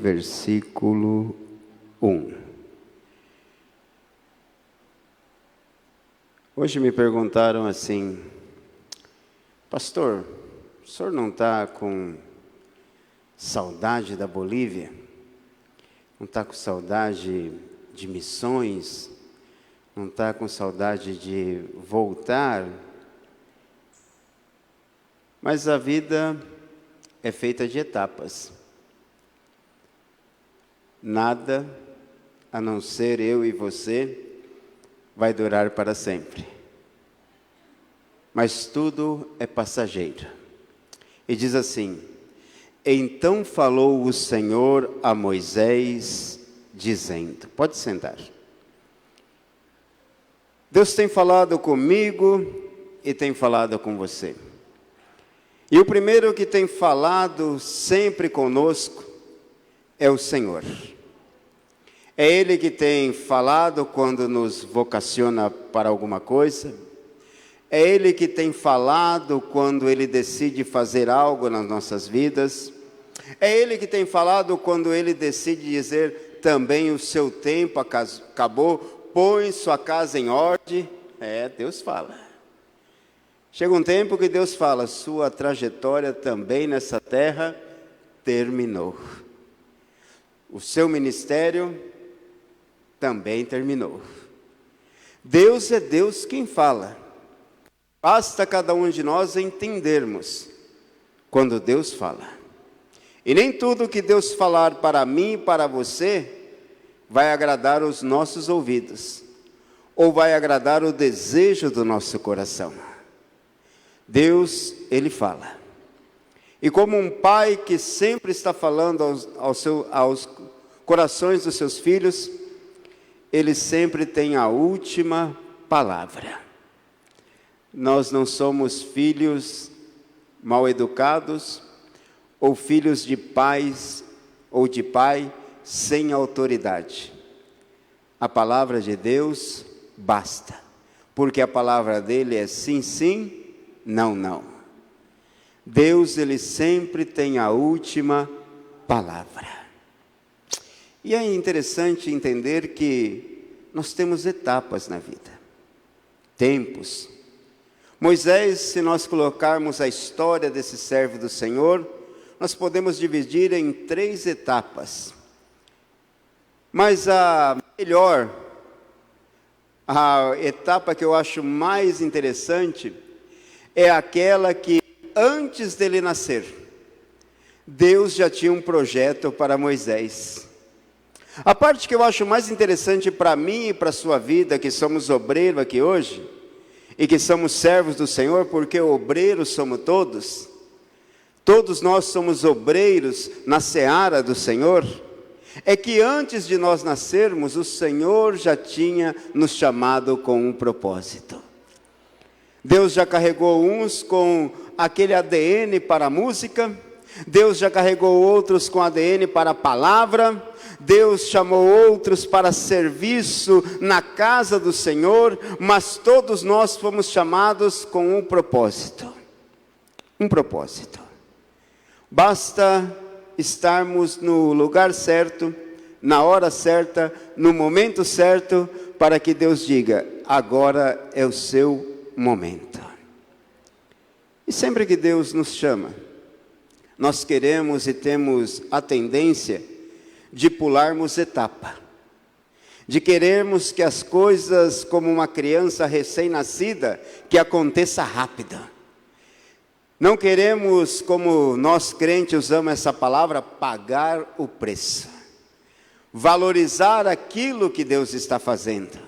versículo 1. Hoje me perguntaram assim: pastor, o senhor não está com saudade da Bolívia? Não está com saudade de missões? Não está com saudade de voltar? Mas a vida é feita de etapas. Nada, a não ser eu e você, vai durar para sempre. Mas tudo é passageiro. E diz assim: então falou o Senhor a Moisés, dizendo... Pode sentar. Deus tem falado comigo e tem falado com você. E o primeiro que tem falado sempre conosco é o Senhor. É Ele que tem falado quando nos vocaciona para alguma coisa. É Ele que tem falado quando Ele decide fazer algo nas nossas vidas. É Ele que tem falado quando Ele decide dizer também o seu tempo acabou, põe sua casa em ordem. Deus fala. Chega um tempo que Deus fala: sua trajetória também nessa terra terminou. O seu ministério também terminou. Deus é Deus quem fala. Basta cada um de nós entendermos quando Deus fala. E nem tudo que Deus falar para mim e para você vai agradar os nossos ouvidos, ou vai agradar o desejo do nosso coração. Deus, Ele fala. E como um pai que sempre está falando aos corações dos seus filhos, Ele sempre tem a última palavra. Nós não somos filhos mal educados, ou filhos de pais ou de pai sem autoridade. A palavra de Deus basta, porque a palavra dele é sim, sim, não, não. Deus, Ele sempre tem a última palavra. E é interessante entender que nós temos etapas na vida, tempos. Moisés, se nós colocarmos a história desse servo do Senhor, nós podemos dividir em 3 etapas. Mas a etapa que eu acho mais interessante é aquela que, antes dele nascer, Deus já tinha um projeto para Moisés. A parte que eu acho mais interessante para mim e para a sua vida, que somos obreiros aqui hoje, e que somos servos do Senhor, porque obreiros somos todos, todos nós somos obreiros na seara do Senhor, é que antes de nós nascermos, o Senhor já tinha nos chamado com um propósito. Deus já carregou uns com aquele ADN para a música, Deus já carregou outros com ADN para a palavra, Deus chamou outros para serviço na casa do Senhor, mas todos nós fomos chamados com um propósito. Um propósito. Basta estarmos no lugar certo, na hora certa, no momento certo, para que Deus diga: agora é o seu momento. E sempre que Deus nos chama, nós queremos e temos a tendência de pularmos etapa, de querermos que as coisas, como uma criança recém-nascida, que aconteça rápido. Não queremos, como nós crentes usamos essa palavra, pagar o preço. Valorizar aquilo que Deus está fazendo.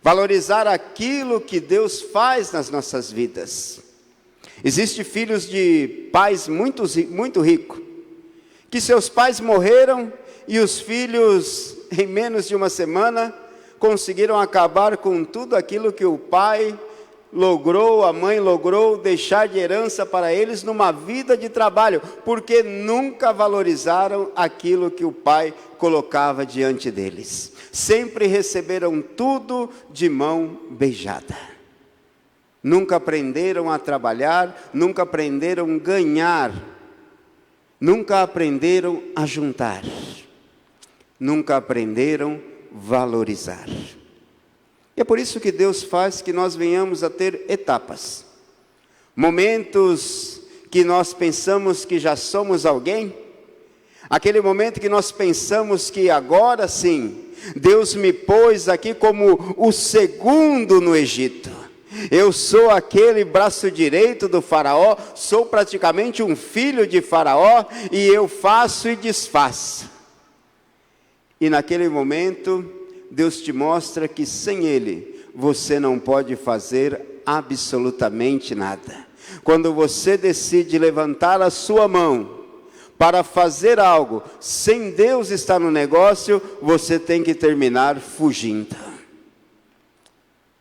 Valorizar aquilo que Deus faz nas nossas vidas. Existem filhos de pais muito ricos, que seus pais morreram e os filhos, em menos de uma semana, conseguiram acabar com tudo aquilo que o pai logrou, a mãe logrou deixar de herança para eles numa vida de trabalho, porque nunca valorizaram aquilo que o pai colocava diante deles. Sempre receberam tudo de mão beijada. Nunca aprenderam a trabalhar, nunca aprenderam a ganhar, nunca aprenderam a juntar. nunca aprenderam a valorizar. E é por isso que Deus faz que nós venhamos a ter etapas, momentos que nós pensamos que já somos alguém, aquele momento que nós pensamos que agora sim, Deus me pôs aqui como o segundo no Egito. Eu sou aquele braço direito do faraó, sou praticamente um filho de faraó, e eu faço e desfaço. E naquele momento, Deus te mostra que sem Ele, você não pode fazer absolutamente nada. Quando você decide levantar a sua mão para fazer algo, sem Deus estar no negócio, você tem que terminar fugindo.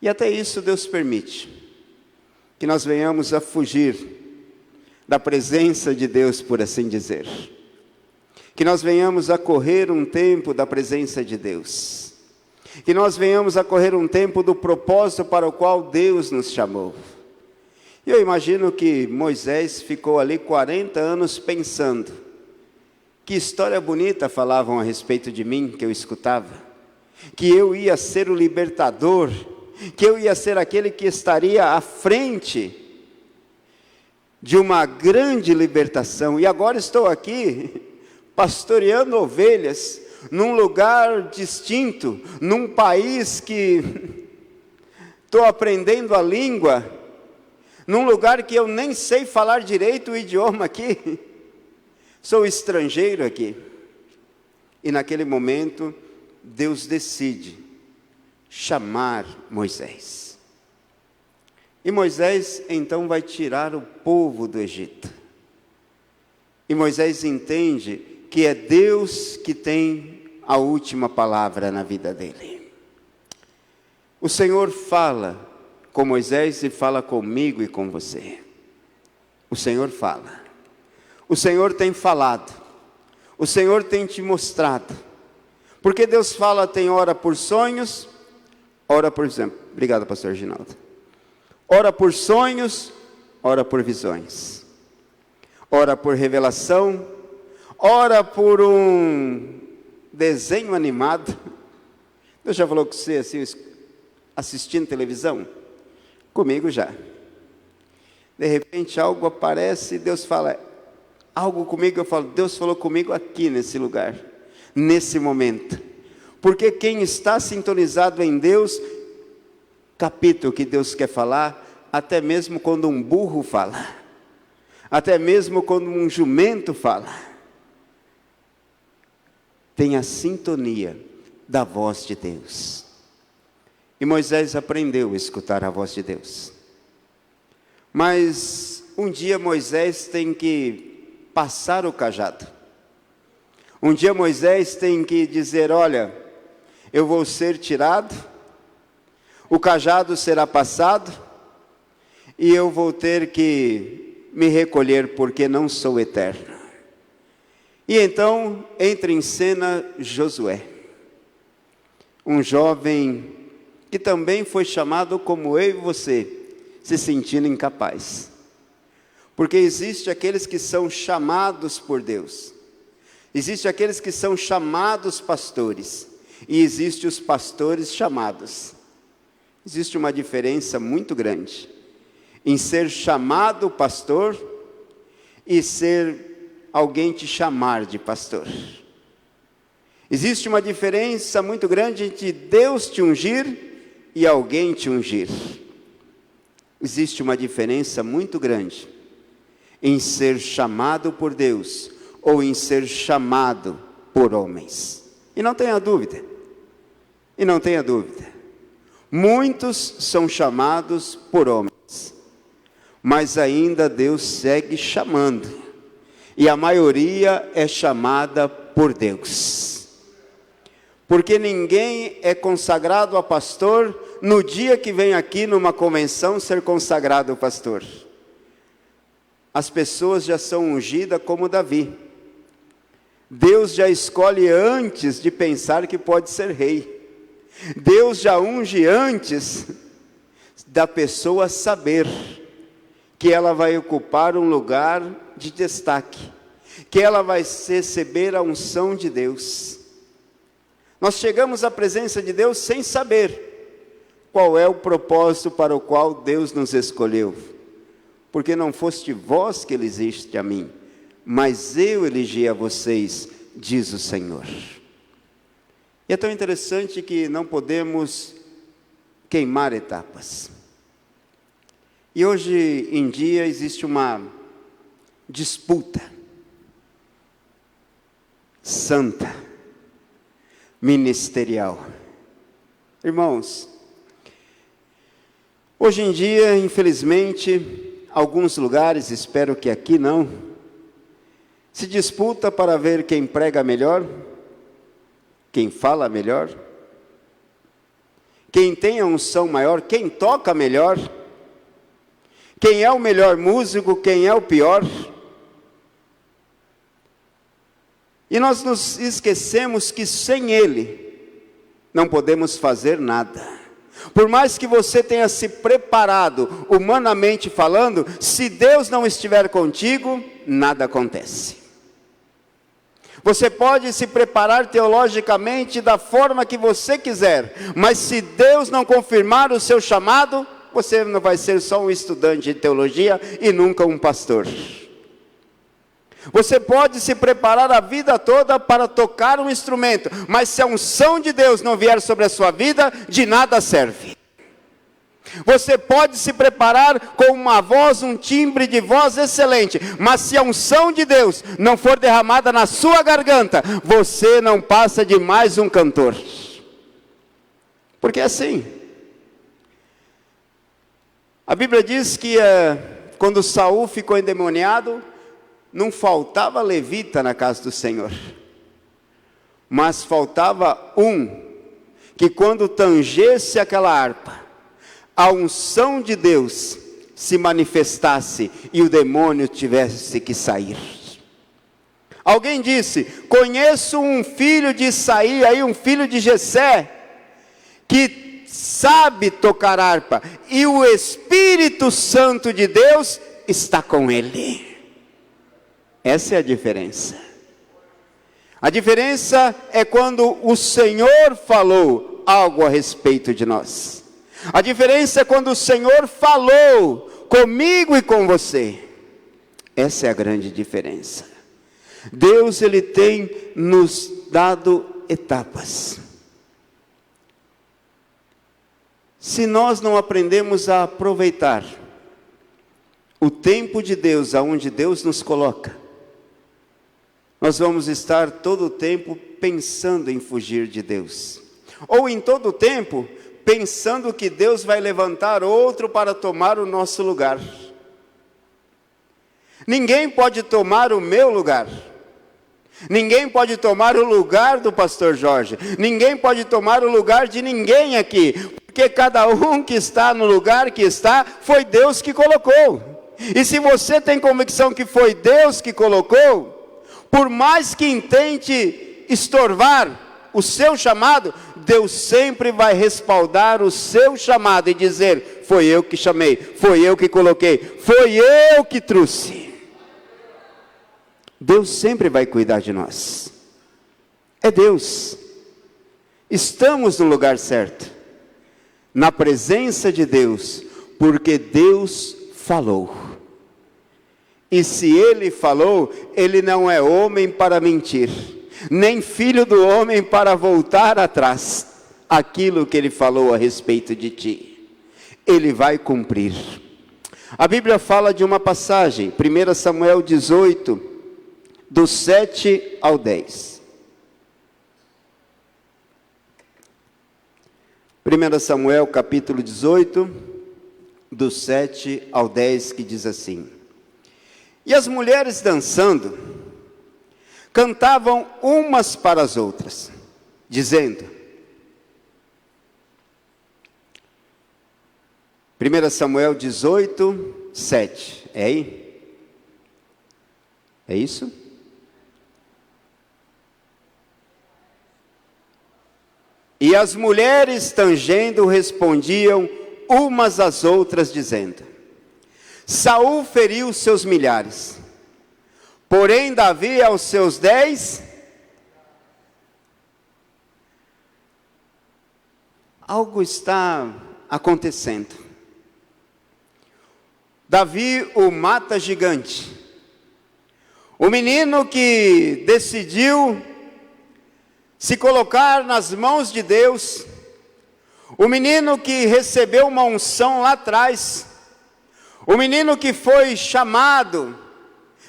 E até isso Deus permite, que nós venhamos a fugir da presença de Deus, por assim dizer. Que nós venhamos a correr um tempo da presença de Deus. Que nós venhamos a correr um tempo do propósito para o qual Deus nos chamou. E eu imagino que Moisés ficou ali 40 anos pensando. Que história bonita falavam a respeito de mim, que eu escutava. Que eu ia ser o libertador, que eu ia ser aquele que estaria à frente de uma grande libertação. E agora estou aqui, pastoreando ovelhas, num lugar distinto, num país que estou aprendendo a língua, num lugar que eu nem sei falar direito o idioma aqui, sou estrangeiro aqui. E naquele momento, Deus decide chamar Moisés. E Moisés então vai tirar o povo do Egito. E Moisés entende que é Deus que tem a última palavra na vida dele. O Senhor fala com Moisés e fala comigo e com você. O Senhor fala. O Senhor tem falado. O Senhor tem te mostrado. Porque Deus fala, tem hora por sonhos, ora por exemplo. Obrigado, pastor Reginaldo. Ora por sonhos, ora por visões. Ora por revelação, ora por um desenho animado. Deus já falou com você assim, assistindo televisão? Comigo já. De repente algo aparece e Deus fala algo comigo, eu falo, Deus falou comigo aqui nesse lugar, nesse momento. Porque quem está sintonizado em Deus, capta o que Deus quer falar, até mesmo quando um burro fala, até mesmo quando um jumento fala. Tem a sintonia da voz de Deus. E Moisés aprendeu a escutar a voz de Deus. Mas um dia Moisés tem que passar o cajado. Um dia Moisés tem que dizer, olha, eu vou ser tirado, o cajado será passado, e eu vou ter que me recolher porque não sou eterno. E então entra em cena Josué, um jovem que também foi chamado como eu e você, se sentindo incapaz. Porque existe aqueles que são chamados por Deus, existe aqueles que são chamados pastores, e existe os pastores chamados. Existe uma diferença muito grande em ser chamado pastor e ser alguém te chamar de pastor. Existe uma diferença muito grande entre Deus te ungir e alguém te ungir. Existe uma diferença muito grande em ser chamado por Deus ou em ser chamado por homens. E não tenha dúvida, muitos são chamados por homens, mas ainda Deus segue chamando, e a maioria é chamada por Deus. Porque ninguém é consagrado a pastor no dia que vem aqui numa convenção ser consagrado a pastor. As pessoas já são ungidas como Davi. Deus já escolhe antes de pensar que pode ser rei. Deus já unge antes da pessoa saber que ela vai ocupar um lugar de destaque, que ela vai receber a unção de Deus. Nós chegamos à presença de Deus sem saber qual é o propósito para o qual Deus nos escolheu. Porque não foste vós que elegiste a mim, mas eu elegi a vocês, diz o Senhor. E é tão interessante que não podemos queimar etapas. E hoje em dia existe uma disputa santa, ministerial. Irmãos, hoje em dia, infelizmente, alguns lugares, espero que aqui não, se disputa para ver quem prega melhor, quem fala melhor, quem tem a unção maior, quem toca melhor, quem é o melhor músico, quem é o pior. E nós nos esquecemos que sem Ele não podemos fazer nada. Por mais que você tenha se preparado, humanamente falando, se Deus não estiver contigo, nada acontece. Você pode se preparar teologicamente da forma que você quiser, mas se Deus não confirmar o seu chamado, você não vai ser só um estudante de teologia e nunca um pastor. Você pode se preparar a vida toda para tocar um instrumento, mas se a unção de Deus não vier sobre a sua vida, de nada serve. Você pode se preparar com uma voz, um timbre de voz excelente, mas se a unção de Deus não for derramada na sua garganta, você não passa de mais um cantor. Porque é assim. A Bíblia diz que quando Saul ficou endemoniado, não faltava levita na casa do Senhor, mas faltava um, que quando tangesse aquela harpa, a unção de Deus se manifestasse e o demônio tivesse que sair. Alguém disse, conheço um filho de Isaí, aí um filho de Jessé, que sabe tocar harpa, e o Espírito Santo de Deus está com ele. Essa é a diferença. A diferença é quando o Senhor falou algo a respeito de nós. A diferença é quando o Senhor falou comigo e com você. Essa é a grande diferença. Deus, Ele tem nos dado etapas. Se nós não aprendemos a aproveitar o tempo de Deus, aonde Deus nos coloca, nós vamos estar todo o tempo pensando em fugir de Deus. Ou em todo o tempo pensando que Deus vai levantar outro para tomar o nosso lugar. Ninguém pode tomar o meu lugar. Ninguém pode tomar o lugar do pastor Jorge. Ninguém pode tomar o lugar de ninguém aqui. Porque cada um que está no lugar que está, foi Deus que colocou. E se você tem convicção que foi Deus que colocou, por mais que intente estorvar o seu chamado, Deus sempre vai respaldar o seu chamado e dizer, foi eu que chamei, foi eu que coloquei, foi eu que trouxe. Deus sempre vai cuidar de nós. É Deus. Estamos no lugar certo, na presença de Deus, porque Deus falou. E se Ele falou, Ele não é homem para mentir, nem filho do homem para voltar atrás. Aquilo que Ele falou a respeito de ti, Ele vai cumprir. A Bíblia fala de uma passagem, 1 Samuel 18, do 7 ao 10. 1 Samuel capítulo 18, do 7 ao 10, que diz assim: E as mulheres dançando, cantavam umas para as outras, dizendo, 1 Samuel 18, 7, é aí? É isso? E as mulheres tangendo respondiam umas às outras dizendo, Saul feriu seus milhares, porém Davi aos seus 10. algo está acontecendo. Davi, o mata gigante, o menino que decidiu se colocar nas mãos de Deus, o menino que recebeu uma unção lá atrás, o menino que foi chamado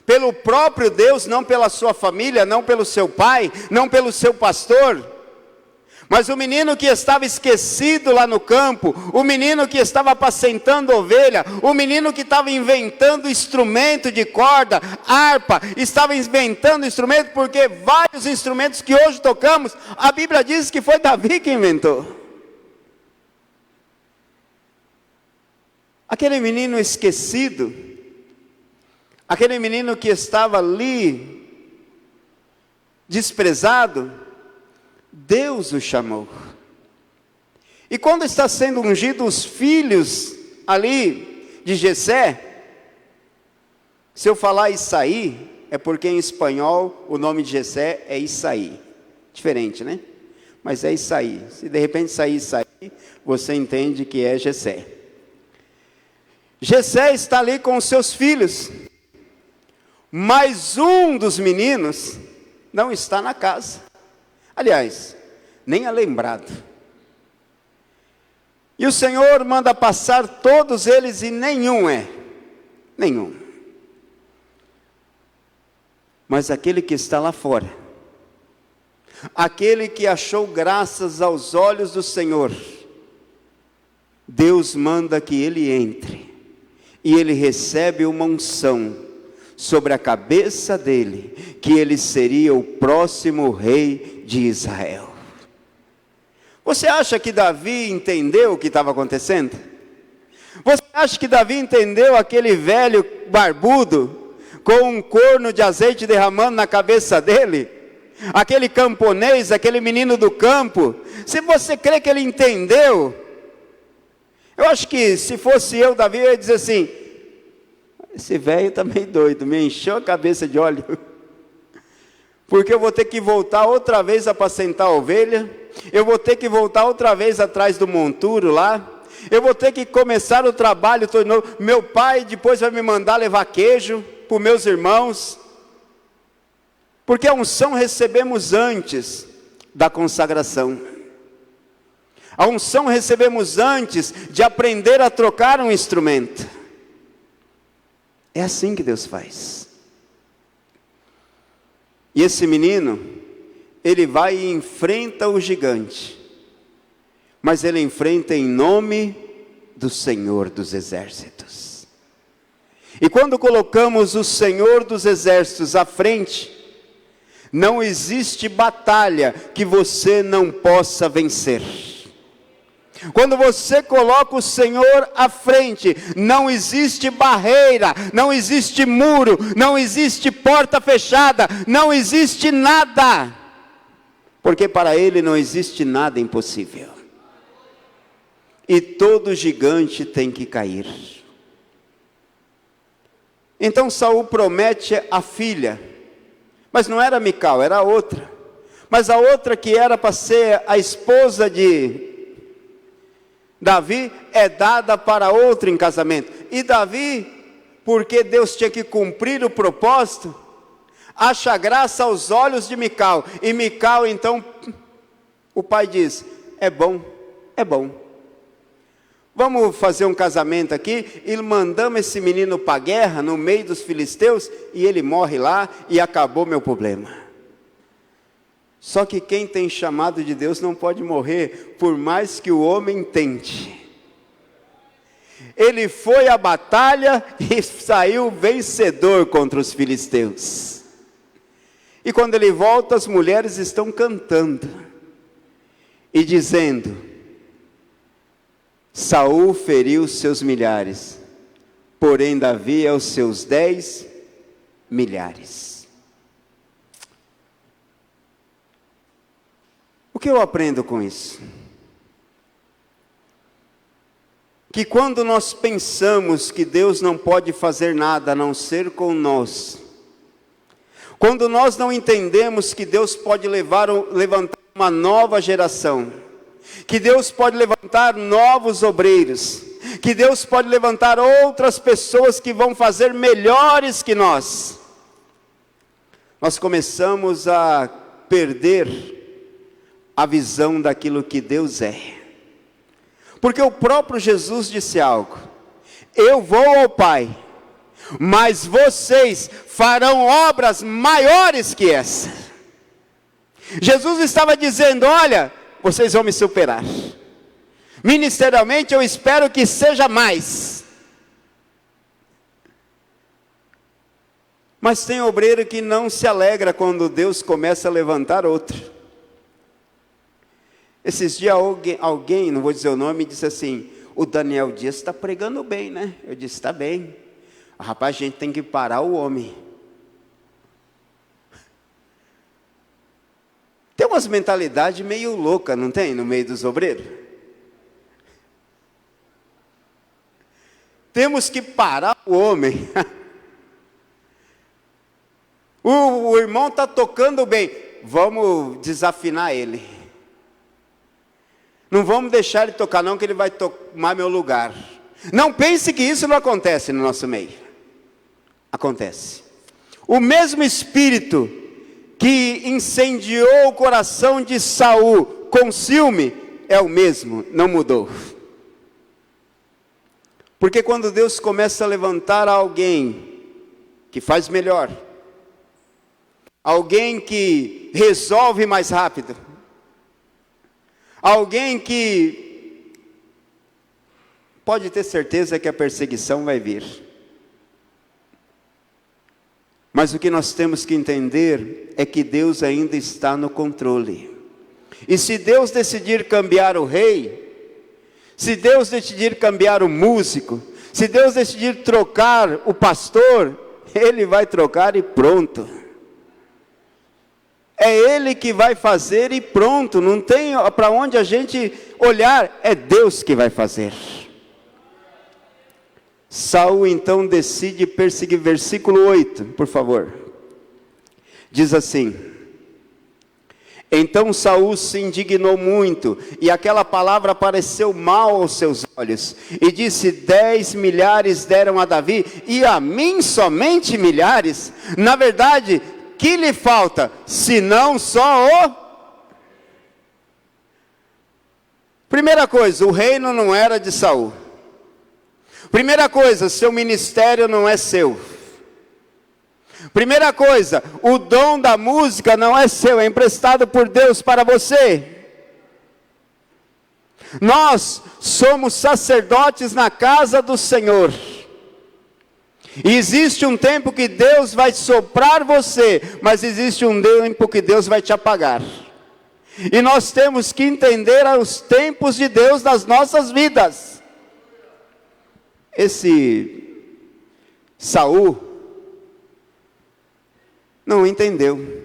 pelo próprio Deus, não pela sua família, não pelo seu pai, não pelo seu pastor, mas o menino que estava esquecido lá no campo, o menino que estava apacentando ovelha, o menino que estava inventando instrumento de corda, harpa, estava inventando instrumento, porque vários instrumentos que hoje tocamos, a Bíblia diz que foi Davi que inventou. Aquele menino esquecido, aquele menino que estava ali, desprezado, Deus o chamou. E quando está sendo ungido os filhos ali de Jessé, se eu falar Isaí, é porque em espanhol o nome de Jessé é Isaí. Diferente, né? Mas é Isaí. Se de repente sair Isaí, você entende que é Jessé. Jessé está ali com os seus filhos, mas um dos meninos não está na casa. Aliás, nem é lembrado. E o Senhor manda passar todos eles e nenhum é. Nenhum. Mas aquele que está lá fora, aquele que achou graças aos olhos do Senhor, Deus manda que ele entre. E ele recebe uma unção sobre a cabeça dele, que ele seria o próximo rei de Israel. Você acha que Davi entendeu o que estava acontecendo? Você acha que Davi entendeu aquele velho barbudo, com um corno de azeite derramando na cabeça dele? Aquele camponês, aquele menino do campo? Se você crê que ele entendeu, eu acho que se fosse eu, Davi, eu ia dizer assim: esse velho está meio doido, me encheu a cabeça de óleo, porque eu vou ter que voltar outra vez a apacentar a ovelha, eu vou ter que voltar outra vez atrás do monturo lá, eu vou ter que começar o trabalho todo novo, meu pai depois vai me mandar levar queijo para os meus irmãos, porque a unção recebemos antes da consagração, a unção recebemos antes de aprender a trocar um instrumento. É assim que Deus faz. E esse menino, ele vai e enfrenta o gigante, mas ele enfrenta em nome do Senhor dos Exércitos. E quando colocamos o Senhor dos Exércitos à frente, não existe batalha que você não possa vencer. Quando você coloca o Senhor à frente, não existe barreira, não existe muro, não existe porta fechada, não existe nada, porque para Ele não existe nada impossível. E todo gigante tem que cair. Então Saul promete a filha, mas não era Mical, era a outra, mas a outra que era para ser a esposa de Davi é dada para outro em casamento. E Davi, porque Deus tinha que cumprir o propósito, acha graça aos olhos de Mical. E Mical então, o pai diz: é bom, é bom. Vamos fazer um casamento aqui, e mandamos esse menino para a guerra, no meio dos filisteus, e ele morre lá, e acabou meu problema. Só que quem tem chamado de Deus não pode morrer, por mais que o homem tente. Ele foi à batalha e saiu vencedor contra os filisteus. E quando ele volta, as mulheres estão cantando e dizendo: Saul feriu seus milhares, porém Davi aos seus 10 milhares. O que eu aprendo com isso? Que quando nós pensamos que Deus não pode fazer nada a não ser com nós, quando nós não entendemos que Deus pode levantar uma nova geração, que Deus pode levantar novos obreiros, que Deus pode levantar outras pessoas que vão fazer melhores que nós. Nós começamos a perder a visão daquilo que Deus é. Porque o próprio Jesus disse algo: eu vou ao Pai, mas vocês farão obras maiores que essa. Jesus estava dizendo: olha, vocês vão me superar. Ministerialmente eu espero que seja mais. Mas tem obreiro que não se alegra quando Deus começa a levantar outro. Esses dias alguém, não vou dizer o nome, disse assim: o Daniel Dias está pregando bem, né? Eu disse: está bem. Rapaz, a gente tem que parar o homem. Tem umas mentalidades meio loucas, não tem? No meio dos obreiros. Temos que parar o homem. O irmão está tocando bem, vamos desafinar ele. Não vamos deixar ele tocar não, que ele vai tomar meu lugar. Não pense que isso não acontece no nosso meio. Acontece. O mesmo Espírito que incendiou o coração de Saul com ciúme é o mesmo, não mudou. Porque quando Deus começa a levantar alguém que faz melhor, alguém que resolve mais rápido, alguém que pode ter certeza que a perseguição vai vir. Mas o que nós temos que entender é que Deus ainda está no controle. E se Deus decidir cambiar o rei, se Deus decidir cambiar o músico, se Deus decidir trocar o pastor, Ele vai trocar e pronto. É Ele que vai fazer e pronto, não tem para onde a gente olhar, é Deus que vai fazer. Saul então decide perseguir, versículo 8, por favor. Diz assim: então Saul se indignou muito, e aquela palavra pareceu mal aos seus olhos, e disse: 10 milhares deram a Davi, e a mim somente milhares? Na verdade, que lhe falta, senão só o... Primeira coisa, o reino não era de Saul. Primeira coisa, seu ministério não é seu. Primeira coisa, o dom da música não é seu, é emprestado por Deus para você. Nós somos sacerdotes na casa do Senhor. E existe um tempo que Deus vai soprar você, mas existe um tempo que Deus vai te apagar. E nós temos que entender os tempos de Deus nas nossas vidas. Esse Saul não entendeu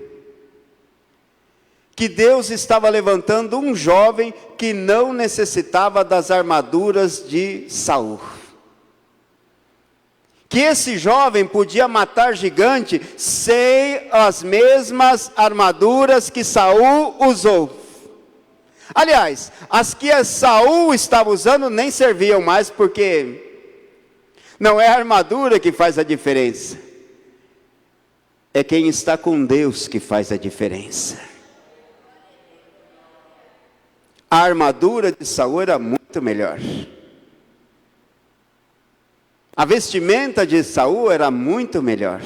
que Deus estava levantando um jovem que não necessitava das armaduras de Saul. Que esse jovem podia matar gigante sem as mesmas armaduras que Saul usou. Aliás, as que Saul estava usando nem serviam mais, porque não é a armadura que faz a diferença. É quem está com Deus que faz a diferença. A armadura de Saul era muito melhor. A vestimenta de Saul era muito melhor.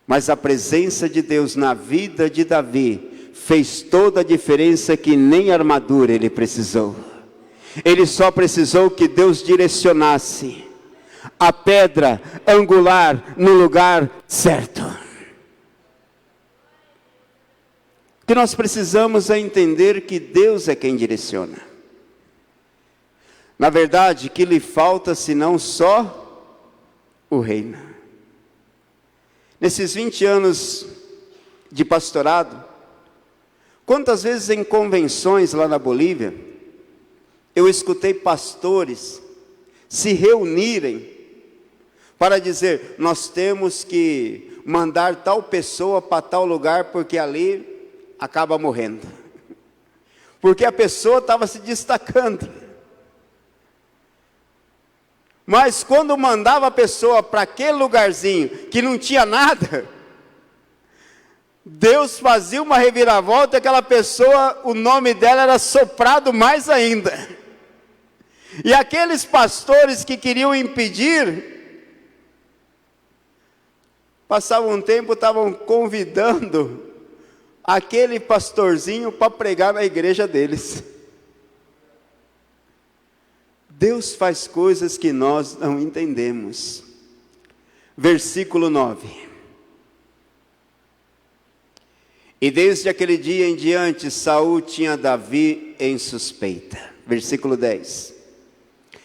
Mas a presença de Deus na vida de Davi fez toda a diferença, que nem armadura ele precisou. Ele só precisou que Deus direcionasse a pedra angular no lugar certo. O que nós precisamos é entender que Deus é quem direciona. Na verdade, que lhe falta senão só o reino. Nesses 20 anos de pastorado, quantas vezes em convenções lá na Bolívia, eu escutei pastores se reunirem para dizer: nós temos que mandar tal pessoa para tal lugar, porque ali acaba morrendo. porque a pessoa estava se destacando. Mas quando mandava a pessoa para aquele lugarzinho que não tinha nada, Deus fazia uma reviravolta e aquela pessoa, o nome dela era soprado mais ainda. E aqueles pastores que queriam impedir, passavam um tempo, estavam convidando aquele pastorzinho para pregar na igreja deles. Deus faz coisas que nós não entendemos. Versículo 9. E desde aquele dia em diante, Saul tinha Davi em suspeita. Versículo 10.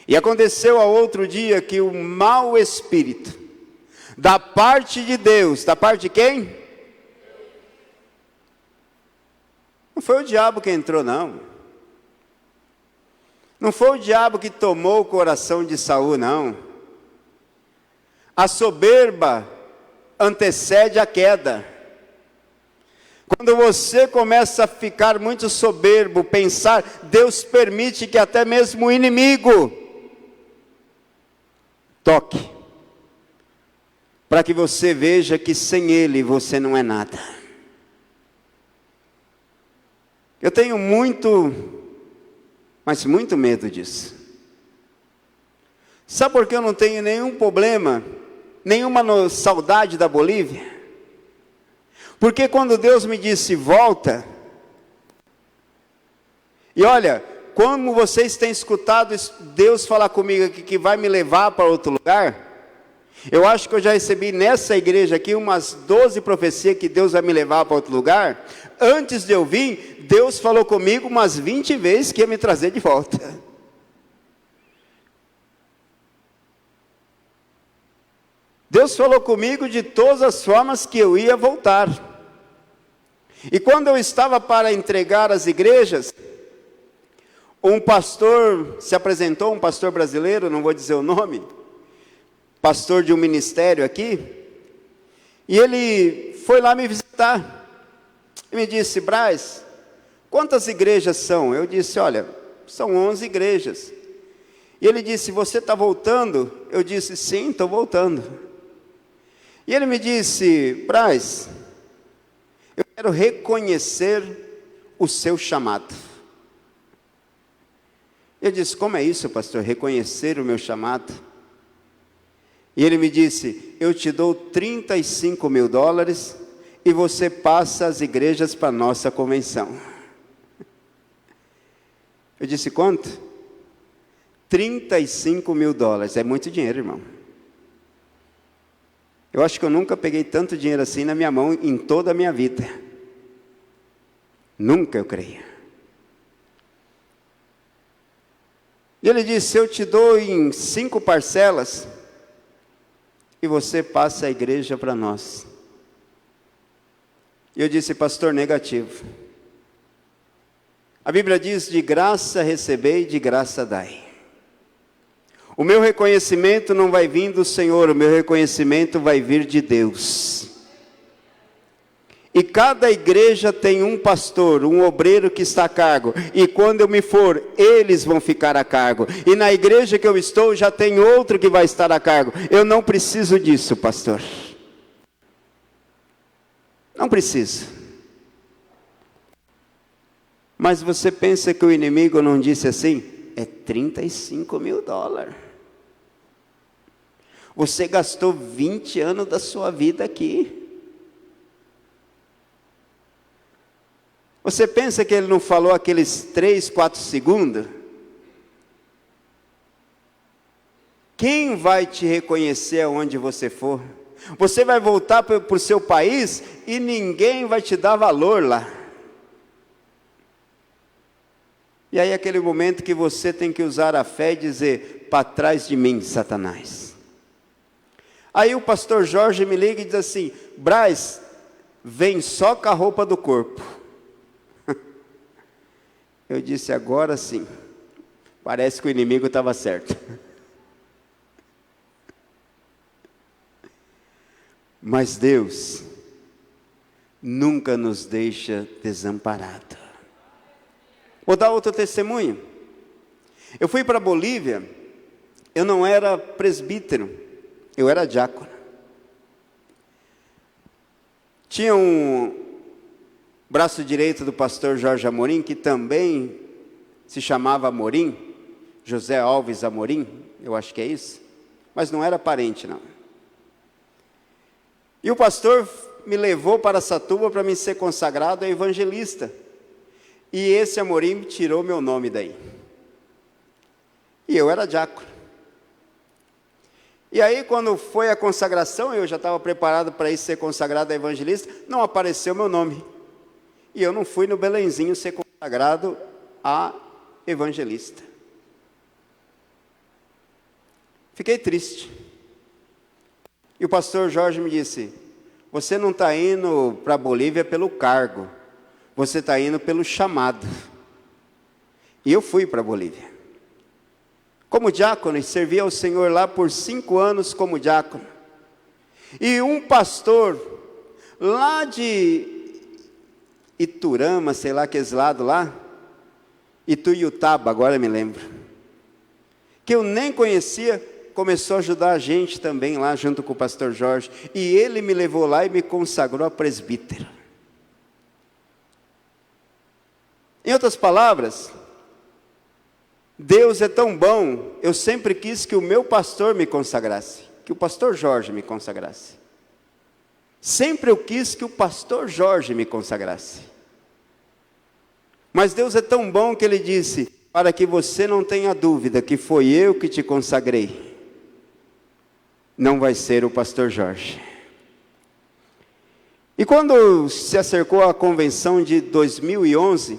E aconteceu ao outro dia que o mau espírito, da parte de Deus, da parte de quem? Não foi o diabo que entrou, não. Não foi o diabo que tomou o coração de Saul, não. A soberba antecede a queda. Quando você começa a ficar muito soberbo, pensar, Deus permite que até mesmo o inimigo toque, para que você veja que sem ele você não é nada. Eu tenho muito, mas muito medo disso. Sabe por que eu não tenho nenhum problema, nenhuma saudade da Bolívia? Porque quando Deus me disse, volta, e olha, como vocês têm escutado Deus falar comigo aqui, que vai me levar para outro lugar, eu acho que eu já recebi nessa igreja aqui umas 12 profecias que Deus vai me levar para outro lugar. Antes de eu vir, Deus falou comigo umas 20 vezes que ia me trazer de volta. Deus falou comigo de todas as formas que eu ia voltar. E quando eu estava para entregar as igrejas, um pastor se apresentou, um pastor brasileiro, não vou dizer o nome, pastor de um ministério aqui, e ele foi lá me visitar, e me disse, Braz, quantas igrejas são? Eu disse, olha, são 11 igrejas. E ele disse, você está voltando? Eu disse, sim, estou voltando. E ele me disse, Braz, eu quero reconhecer o seu chamado. Eu disse, como é isso, pastor, reconhecer o meu chamado? E ele me disse, eu te dou $35 mil e você passa as igrejas para a nossa convenção. Eu disse, quanto? $35 mil, é muito dinheiro, irmão. Eu acho que eu nunca peguei tanto dinheiro assim na minha mão em toda a minha vida. Nunca, eu creio. E ele disse, eu te dou em 5 parcelas e você passa a igreja para nós. E eu disse, pastor, negativo. A Bíblia diz, de graça recebei, de graça dai. O meu reconhecimento não vai vir do Senhor, o meu reconhecimento vai vir de Deus. E cada igreja tem um pastor, um obreiro que está a cargo. E quando eu me for, eles vão ficar a cargo. E na igreja que eu estou, já tem outro que vai estar a cargo. Eu não preciso disso, pastor. Não preciso. Mas você pensa que o inimigo não disse assim? É $35 mil. Você gastou 20 anos da sua vida aqui. Você pensa que ele não falou aqueles 3, 4 segundos? Quem vai te reconhecer aonde você for? Você vai voltar para o seu país e ninguém vai te dar valor lá. E aí aquele momento que você tem que usar a fé e dizer, para trás de mim, Satanás. Aí o pastor Jorge me liga e diz assim, Braz, vem só com a roupa do corpo. Eu disse, agora sim, parece que o inimigo estava certo. Mas Deus nunca nos deixa desamparado. Vou dar outro testemunho. Eu fui para a Bolívia, eu não era presbítero, eu era diácono. Tinha um braço direito do pastor Jorge Amorim, que também se chamava Amorim, José Alves Amorim, eu acho que é isso, mas não era parente não. E o pastor me levou para Satuba para me ser consagrado a evangelista. E esse Amorim tirou meu nome daí. E eu era diácono. E aí, quando foi a consagração, eu já estava preparado para ir ser consagrado a evangelista, não apareceu meu nome. E eu não fui no Belenzinho ser consagrado a evangelista. Fiquei triste. E o pastor Jorge me disse: você não está indo para a Bolívia pelo cargo, você está indo pelo chamado. E eu fui para a Bolívia. Como diácono, e servi ao Senhor lá por 5 anos como diácono. E um pastor lá de Iturama, sei lá, aquele lado lá, Ituiutaba, agora me lembro, que eu nem conhecia, começou a ajudar a gente também lá, junto com o pastor Jorge, e ele me levou lá e me consagrou a presbítero. Em outras palavras, Deus é tão bom, eu sempre quis que o meu pastor me consagrasse, que o pastor Jorge me consagrasse. Sempre eu quis que o pastor Jorge me consagrasse. Mas Deus é tão bom que Ele disse: para que você não tenha dúvida que foi eu que te consagrei, não vai ser o pastor Jorge. E quando se acercou a convenção de 2011,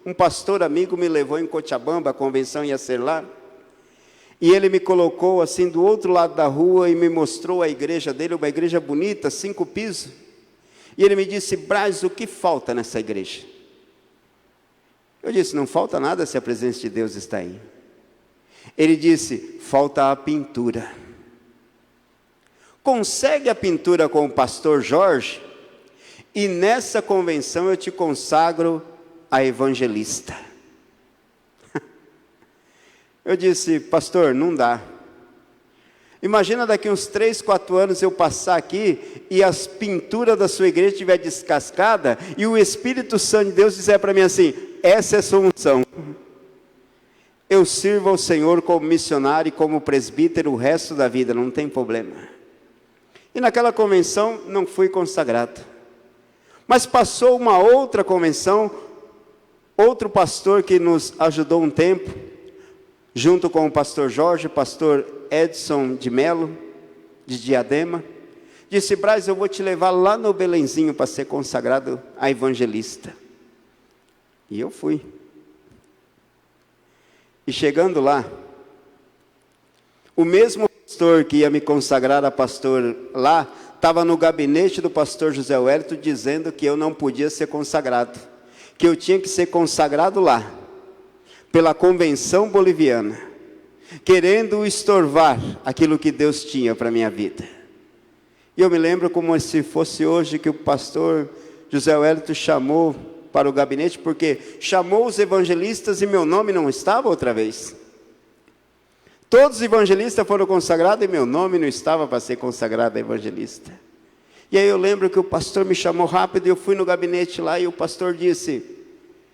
um pastor amigo me levou em Cochabamba, a convenção ia ser lá, e ele me colocou assim do outro lado da rua e me mostrou a igreja dele, uma igreja bonita, 5 pisos, e ele me disse: Braz, o que falta nessa igreja? Eu disse: não falta nada se a presença de Deus está aí. Ele disse: falta a pintura. Consegue a pintura com o pastor Jorge, e nessa convenção eu te consagro a evangelista. Eu disse: pastor, não dá. Imagina daqui uns 3, 4 anos eu passar aqui e as pinturas da sua igreja estiver descascada e o Espírito Santo de Deus disser para mim assim: essa é a sua unção. Eu sirvo ao Senhor como missionário e como presbítero o resto da vida, não tem problema. E naquela convenção não fui consagrado. Mas passou uma outra convenção, outro pastor que nos ajudou um tempo, junto com o pastor Jorge, pastor Edson de Melo, de Diadema, disse: Braz, eu vou te levar lá no Belenzinho para ser consagrado a evangelista. E eu fui. E chegando lá, o mesmo pastor que ia me consagrar a pastor lá, estava no gabinete do pastor José Wellington dizendo que eu não podia ser consagrado, que eu tinha que ser consagrado lá, pela convenção boliviana, querendo estorvar aquilo que Deus tinha para a minha vida. E eu me lembro como se fosse hoje que o pastor José Wellington chamou para o gabinete, porque chamou os evangelistas e meu nome não estava outra vez. Todos os evangelistas foram consagrados e meu nome não estava para ser consagrado a evangelista. E aí eu lembro que o pastor me chamou rápido e eu fui no gabinete lá e o pastor disse: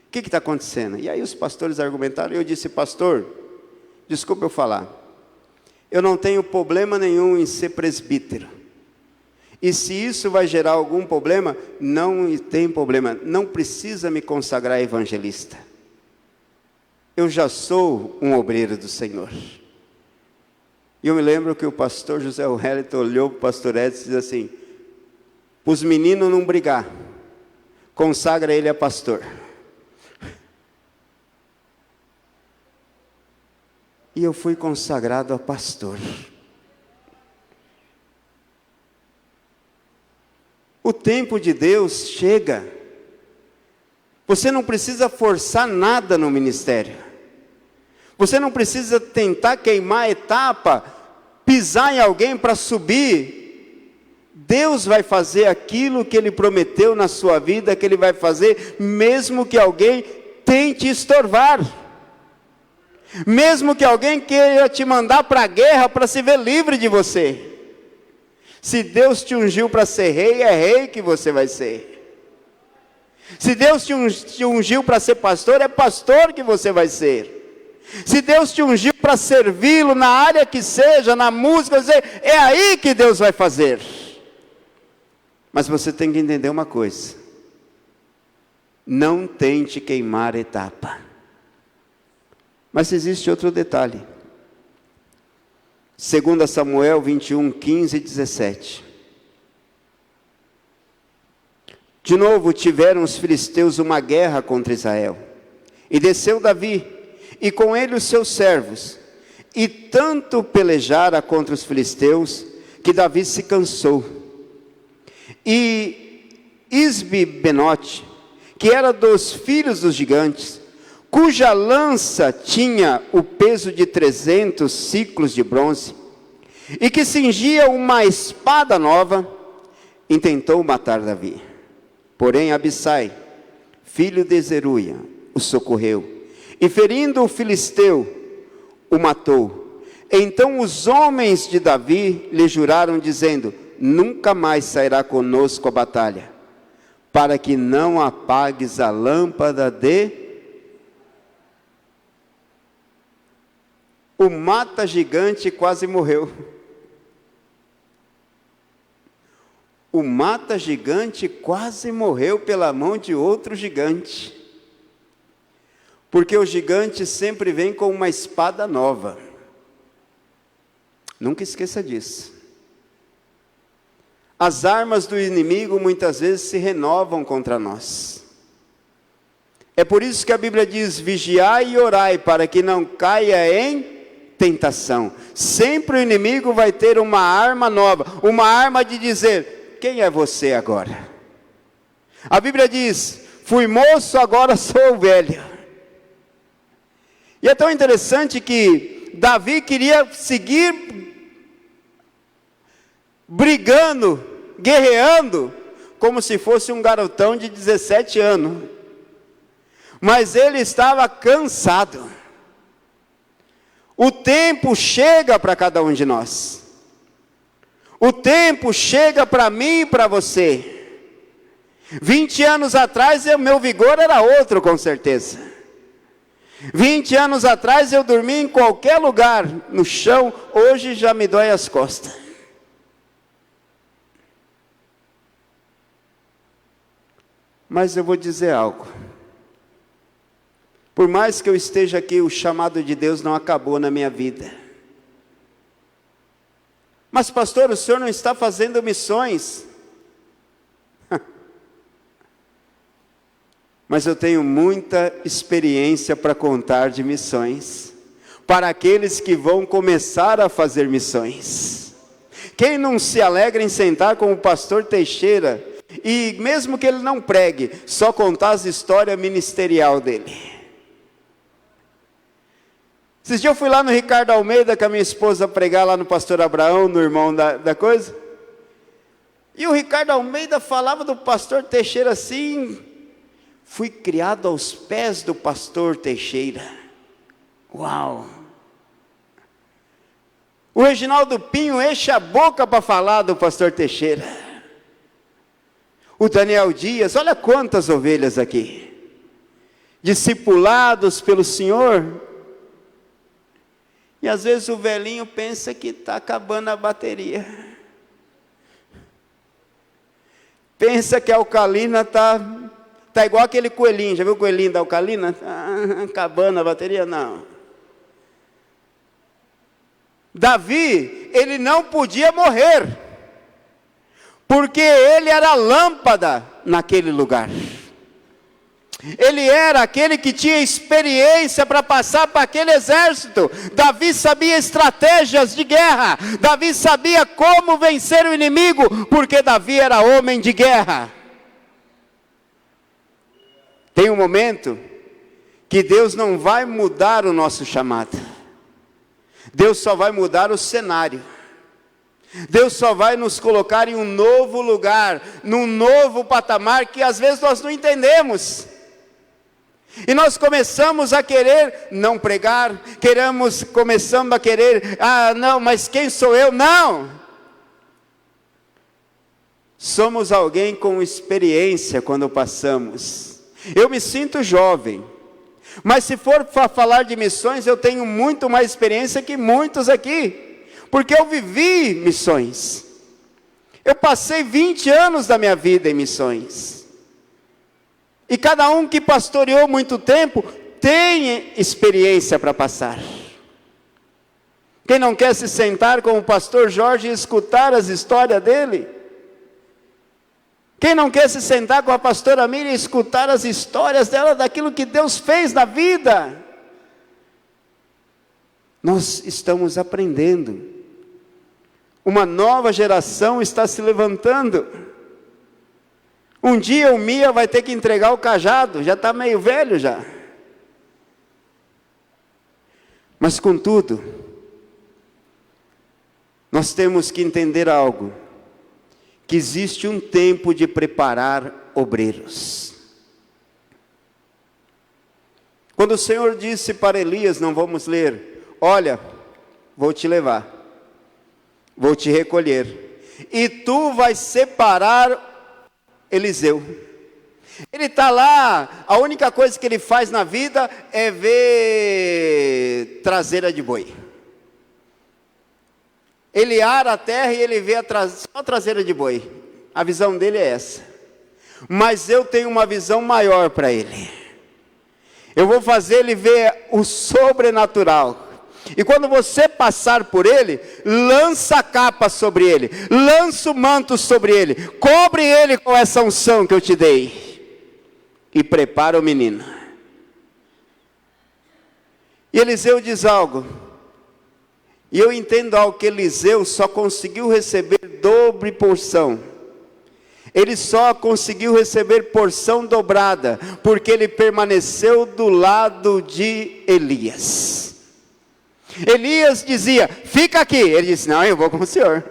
o que está acontecendo? E aí os pastores argumentaram e eu disse: pastor, desculpa eu falar, eu não tenho problema nenhum em ser presbítero. E se isso vai gerar algum problema, não tem problema, não precisa me consagrar evangelista. Eu já sou um obreiro do Senhor. E eu me lembro que o pastor José Wellington olhou para o pastor Edson e disse assim: os meninos não brigar, consagra ele a pastor. E eu fui consagrado a pastor. O tempo de Deus chega. Você não precisa forçar nada no ministério. Você não precisa tentar queimar a etapa, pisar em alguém para subir. Deus vai fazer aquilo que Ele prometeu na sua vida, que Ele vai fazer, mesmo que alguém tente estorvar. Mesmo que alguém queira te mandar para a guerra para se ver livre de você. Se Deus te ungiu para ser rei, é rei que você vai ser. Se Deus te ungiu para ser pastor, é pastor que você vai ser. Se Deus te ungiu para servi-lo na área que seja, na música, é aí que Deus vai fazer. Mas você tem que entender uma coisa: não tente queimar etapa. Mas existe outro detalhe. 2 Samuel 21, 15 e 17. De novo tiveram os filisteus uma guerra contra Israel. E desceu Davi, e com ele os seus servos. E tanto pelejara contra os filisteus, que Davi se cansou. E Isbi-Benote, que era dos filhos dos gigantes, cuja lança tinha o peso de 300 siclos de bronze, e que cingia uma espada nova, intentou matar Davi. Porém Abissai, filho de Zeruia, o socorreu, e ferindo o filisteu, o matou. Então os homens de Davi lhe juraram, dizendo: nunca mais sairá conosco a batalha, para que não apagues a lâmpada de... O mata-gigante quase morreu. O mata-gigante quase morreu pela mão de outro gigante. Porque o gigante sempre vem com uma espada nova. Nunca esqueça disso. As armas do inimigo muitas vezes se renovam contra nós. É por isso que a Bíblia diz: vigiai e orai, para que não caia em tentação. Sempre o inimigo vai ter uma arma nova, uma arma de dizer: quem é você agora? A Bíblia diz: fui moço, agora sou velho. E é tão interessante que Davi queria seguir brigando, guerreando, como se fosse um garotão de 17 anos. Mas ele estava cansado. O tempo chega para cada um de nós. O tempo chega para mim e para você. 20 anos atrás, o meu vigor era outro, com certeza. 20 anos atrás, eu dormia em qualquer lugar, no chão. Hoje já me dói as costas. Mas eu vou dizer algo. Por mais que eu esteja aqui, o chamado de Deus não acabou na minha vida. Mas pastor, o senhor não está fazendo missões? Mas eu tenho muita experiência para contar de missões, para aqueles que vão começar a fazer missões. Quem não se alegra em sentar com o pastor Teixeira, e mesmo que ele não pregue, só contar as histórias ministerial dele? Esses dias eu fui lá no Ricardo Almeida com a minha esposa pregar lá no pastor Abraão, no irmão da coisa. E o Ricardo Almeida falava do pastor Teixeira assim: fui criado aos pés do pastor Teixeira. Uau! O Reginaldo Pinho enche a boca para falar do pastor Teixeira. O Daniel Dias, olha quantas ovelhas aqui, discipulados pelo Senhor. E às vezes o velhinho pensa que está acabando a bateria. Pensa que a alcalina está igual aquele coelhinho. Já viu o coelhinho da alcalina? Acabando a bateria? Não. Davi, ele não podia morrer, porque ele era lâmpada naquele lugar. Ele era aquele que tinha experiência para passar para aquele exército. Davi sabia estratégias de guerra. Davi sabia como vencer o inimigo, porque Davi era homem de guerra. Tem um momento que Deus não vai mudar o nosso chamado. Deus só vai mudar o cenário. Deus só vai nos colocar em um novo lugar, num novo patamar que às vezes nós não entendemos. E nós começamos a querer não pregar, começamos a querer, não, mas quem sou eu? Não! Somos alguém com experiência quando passamos. Eu me sinto jovem, mas se for para falar de missões, eu tenho muito mais experiência que muitos aqui, porque eu vivi missões. Eu passei 20 anos da minha vida em missões. E cada um que pastoreou muito tempo, tem experiência para passar. Quem não quer se sentar com o pastor Jorge e escutar as histórias dele? Quem não quer se sentar com a pastora Miriam e escutar as histórias dela, daquilo que Deus fez na vida? Nós estamos aprendendo. Uma nova geração está se levantando. Um dia o Mia vai ter que entregar o cajado, já está meio velho já. Mas contudo, nós temos que entender algo, que existe um tempo de preparar obreiros. Quando o Senhor disse para Elias, não vamos ler, olha, vou te levar, vou te recolher, e tu vais separar Eliseu. Ele está lá, a única coisa que ele faz na vida é ver traseira de boi. Ele ara a terra e ele vê só a traseira de boi. A visão dele é essa. Mas eu tenho uma visão maior para ele. Eu vou fazer ele ver o sobrenatural. E quando você passar por ele, lança a capa sobre ele, lança o manto sobre ele, cobre ele com essa unção que eu te dei, e prepara o menino. E Eliseu diz algo, e eu entendo algo, que Eliseu só conseguiu receber dobre porção. Ele só conseguiu receber porção dobrada, porque ele permaneceu do lado de Elias. Elias dizia, fica aqui. Ele disse, não, eu vou com o senhor.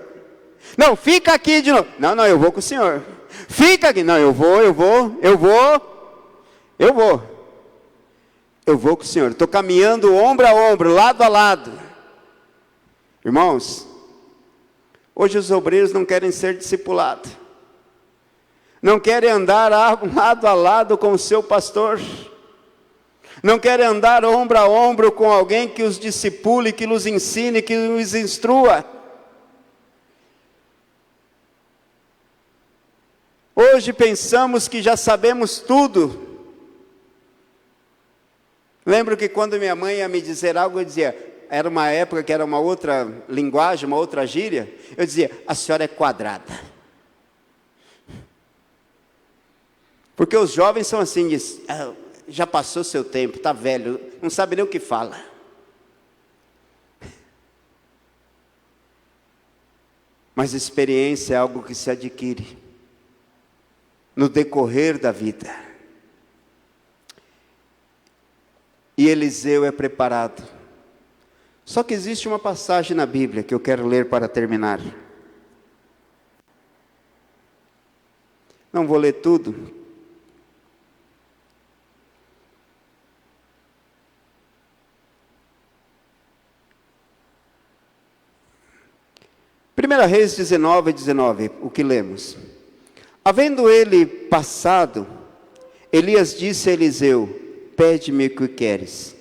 Não, fica aqui de novo. Não, eu vou com o senhor. Fica aqui. Não, eu vou com o senhor. Estou caminhando ombro a ombro, lado a lado. Irmãos, hoje os obreiros não querem ser discipulados. Não querem andar lado a lado com o seu pastor. Não querem andar ombro a ombro com alguém que os discipule, que os ensine, que os instrua. Hoje pensamos que já sabemos tudo. Lembro que quando minha mãe ia me dizer algo, eu dizia, era uma época que era uma outra linguagem, uma outra gíria, eu dizia, a senhora é quadrada. Porque os jovens são assim, diz, já passou seu tempo, está velho, não sabe nem o que fala. Mas experiência é algo que se adquire no decorrer da vida. E Eliseu é preparado. Só que existe uma passagem na Bíblia que eu quero ler para terminar. Não vou ler tudo. Primeira Reis 19, o que lemos. Havendo ele passado, Elias disse a Eliseu, pede-me o que queres,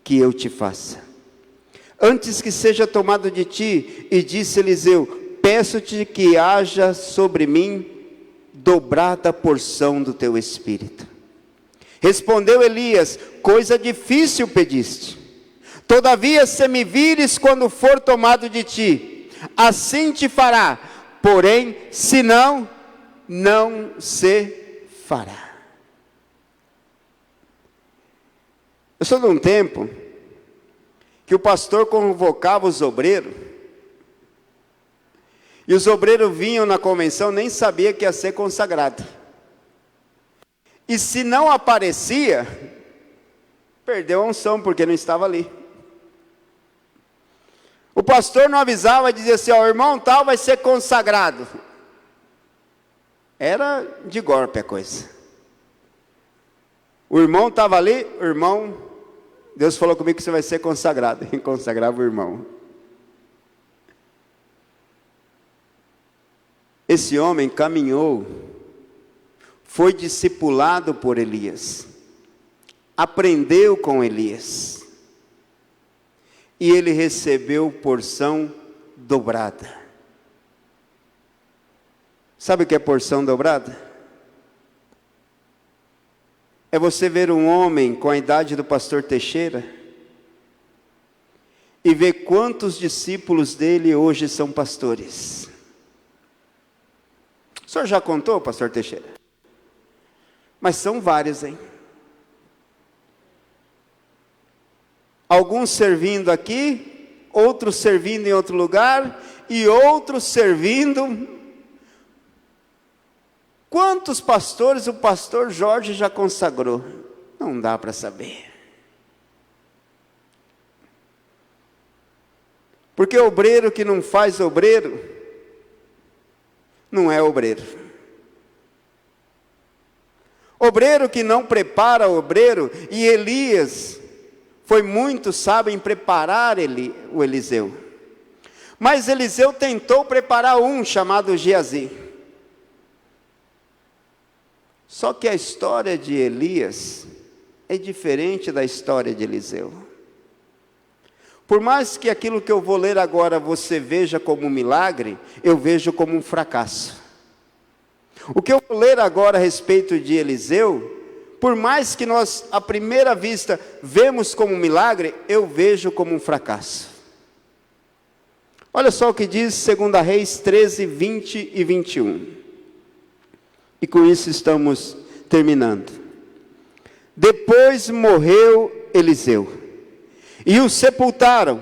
que eu te faça. Antes que seja tomado de ti, e disse Eliseu, peço-te que haja sobre mim dobrada porção do teu espírito. Respondeu Elias, coisa difícil pediste. Todavia, se me vires quando for tomado de ti, assim te fará, porém, se não, não se fará. Eu sou de um tempo que o pastor convocava os obreiros, e os obreiros vinham na convenção, nem sabia que ia ser consagrado. E se não aparecia, perdeu a unção, porque não estava ali. O pastor não avisava, dizia assim, o irmão tal vai ser consagrado. Era de golpe a coisa. O irmão estava ali, o irmão, Deus falou comigo que você vai ser consagrado. E consagrava o irmão. Esse homem caminhou, foi discipulado por Elias, aprendeu com Elias, e ele recebeu porção dobrada. Sabe o que é porção dobrada? É você ver um homem com a idade do pastor Teixeira e ver quantos discípulos dele hoje são pastores. O senhor já contou, pastor Teixeira? Mas são vários, hein? Alguns servindo aqui, outros servindo em outro lugar, e outros servindo. Quantos pastores o pastor Jorge já consagrou? Não dá para saber. Porque obreiro que não faz obreiro, não é obreiro. Obreiro que não prepara obreiro, e Elias foi muito sábio em preparar o Eliseu. Mas Eliseu tentou preparar um chamado Geazi. Só que a história de Elias é diferente da história de Eliseu. Por mais que aquilo que eu vou ler agora você veja como um milagre, eu vejo como um fracasso. O que eu vou ler agora a respeito de Eliseu, por mais que nós, à primeira vista, vemos como um milagre, eu vejo como um fracasso. Olha só o que diz 2 Reis 13, 20 e 21. E com isso estamos terminando. Depois morreu Eliseu, e o sepultaram.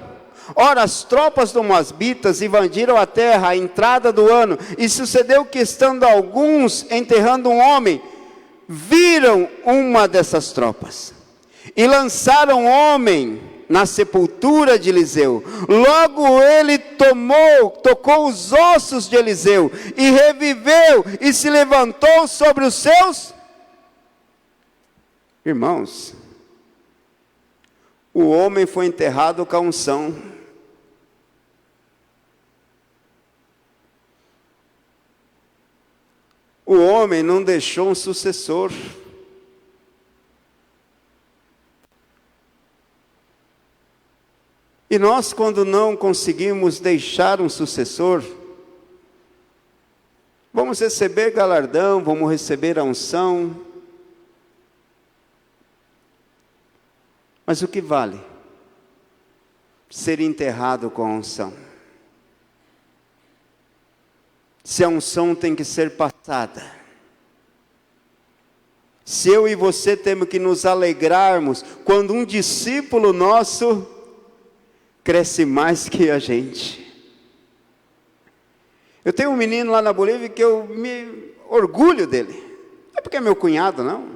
Ora, as tropas do Moabitas invadiram a terra à entrada do ano, e sucedeu que, estando alguns enterrando um homem, viram uma dessas tropas, e lançaram o homem na sepultura de Eliseu. Logo ele tocou os ossos de Eliseu, e reviveu, e se levantou sobre os seus irmãos. O homem foi enterrado com a unção. O homem não deixou um sucessor. E nós, quando não conseguimos deixar um sucessor, vamos receber galardão, vamos receber a unção. Mas o que vale? Ser enterrado com a unção. Se a unção tem que ser passada. Se eu e você temos que nos alegrarmos quando um discípulo nosso cresce mais que a gente. Eu tenho um menino lá na Bolívia que eu me orgulho dele. Não é porque é meu cunhado, não.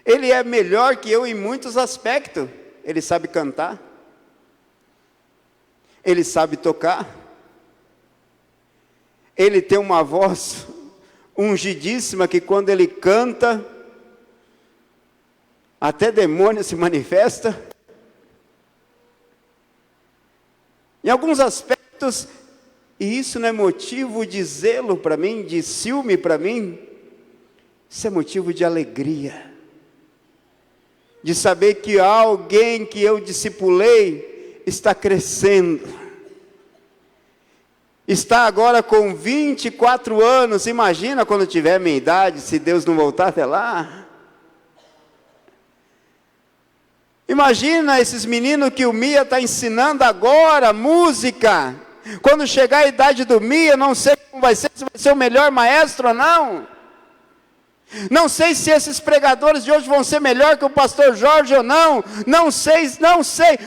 Ele é melhor que eu em muitos aspectos. Ele sabe cantar. Ele sabe tocar. Ele tem uma voz ungidíssima que quando ele canta, até demônio se manifesta. Em alguns aspectos, e isso não é motivo de zelo para mim, de ciúme para mim, isso é motivo de alegria. De saber que alguém que eu discipulei está crescendo. Está agora com 24 anos, imagina quando tiver minha idade, se Deus não voltar até lá. Imagina esses meninos que o Mia está ensinando agora, música. Quando chegar a idade do Mia, não sei como vai ser, se vai ser o melhor maestro ou não. Não sei se esses pregadores de hoje vão ser melhor que o pastor Jorge ou não. Não sei,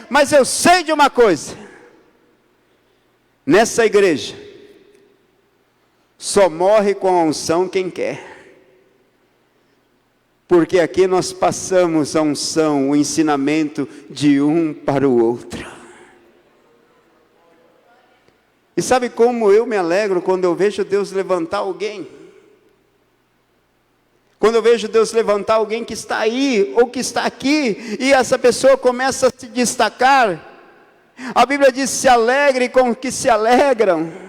mas eu sei de uma coisa. Nessa igreja, só morre com a unção quem quer. Porque aqui nós passamos a unção, o ensinamento de um para o outro. E sabe como eu me alegro quando eu vejo Deus levantar alguém? Quando eu vejo Deus levantar alguém que está aí, ou que está aqui, e essa pessoa começa a se destacar, a Bíblia diz: se alegre com os que se alegram.